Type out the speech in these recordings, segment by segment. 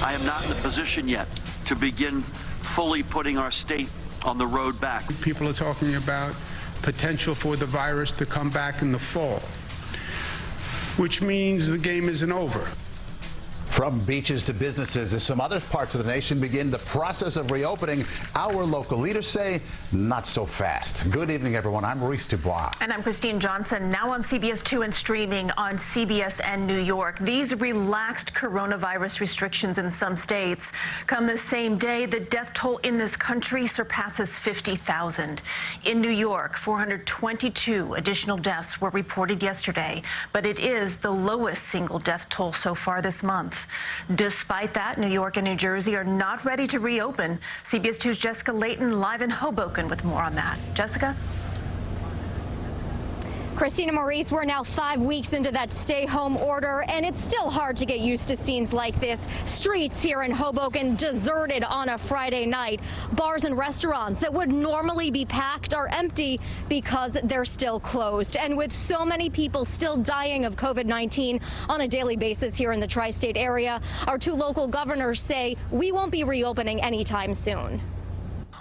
I am not in a position yet to begin fully putting our state on the road back. People are talking about potential for the virus to come back in the fall, which means the game isn't over. From beaches to businesses, as some other parts of the nation begin the process of reopening, our local leaders say not so fast. Good evening, everyone. I'm Maurice Dubois. And I'm Christine Johnson, now on CBS 2 and streaming on CBS and New York. These relaxed coronavirus restrictions in some states come the same day the death toll in this country surpasses 50,000. In New York, 422 additional deaths were reported yesterday, but it is the lowest single death toll so far this month. Despite that, New York and New Jersey are not ready to reopen. CBS 2's Jessica Layton live in Hoboken with more on that. Jessica? Christina, Maurice, we're now 5 weeks into that stay-home order, and it's still hard to get used to scenes like this. Streets here in Hoboken deserted on a Friday night. Bars and restaurants that would normally be packed are empty because they're still closed. And with so many people still dying of COVID-19 on a daily basis here in the tri-state area, our two local governors say we won't be reopening anytime soon.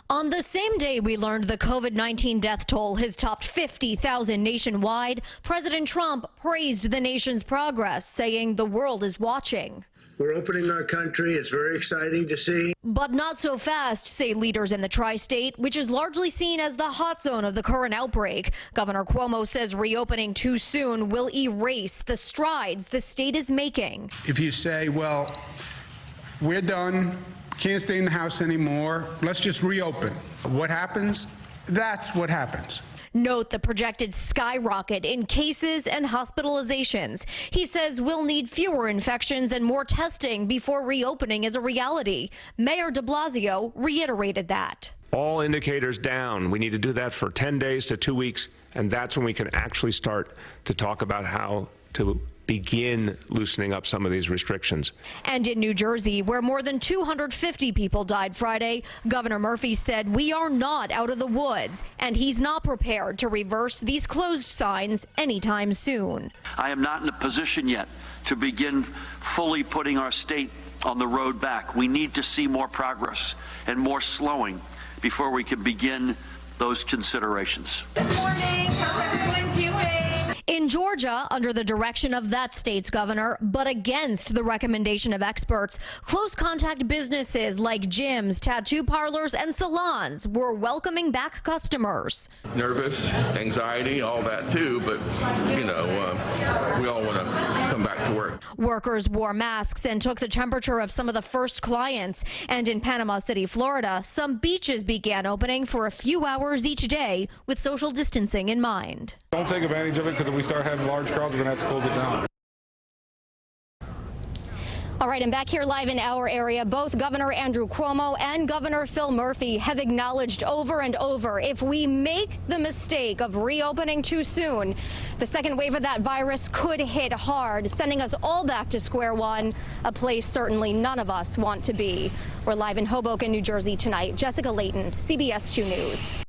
On the same day we learned the COVID-19 death toll has topped 50,000 nationwide, President Trump praised the nation's progress, saying the world is watching. We're opening our country. It's very exciting to see. But not so fast, say leaders in the tri-state, which is largely seen as the hot zone of the current outbreak. Governor Cuomo says reopening too soon will erase the strides the state is making. If you say, well, we're done, can't stay in the house anymore, let's just reopen. What happens? That's what happens. Note the projected skyrocket in cases and hospitalizations. He says we'll need fewer infections and more testing before reopening is a reality. Mayor de Blasio reiterated that. All indicators down. We need to do that for 10 days to 2 weeks, and that's when we can actually start to talk about how to begin loosening up some of these restrictions. And in New Jersey, where more than 250 people died Friday, Governor Murphy said we are not out of the woods, and he's not prepared to reverse these closed signs anytime soon. I am not in a position yet to begin fully putting our state on the road back. We need to see more progress and more slowing before we can begin those considerations. Good morning. How's everyone doing? In Georgia, under the direction of that state's governor, but against the recommendation of experts, close contact businesses like gyms, tattoo parlors, and salons were welcoming back customers. Nervous, anxiety, all that too, but, you know, we all want to come back to work. Workers wore masks and took the temperature of some of the first clients. And in Panama City, Florida, some beaches began opening for a few hours each day with social distancing in mind. Don't take advantage of it, because if we start having large crowds, we're going to have to close it down. All right, and back here live in our area, both Governor Andrew Cuomo and Governor Phil Murphy have acknowledged over and over, if we make the mistake of reopening too soon, the second wave of that virus could hit hard, sending us all back to square one, a place certainly none of us want to be. We're live in Hoboken, New Jersey tonight. Jessica Layton, CBS 2 News.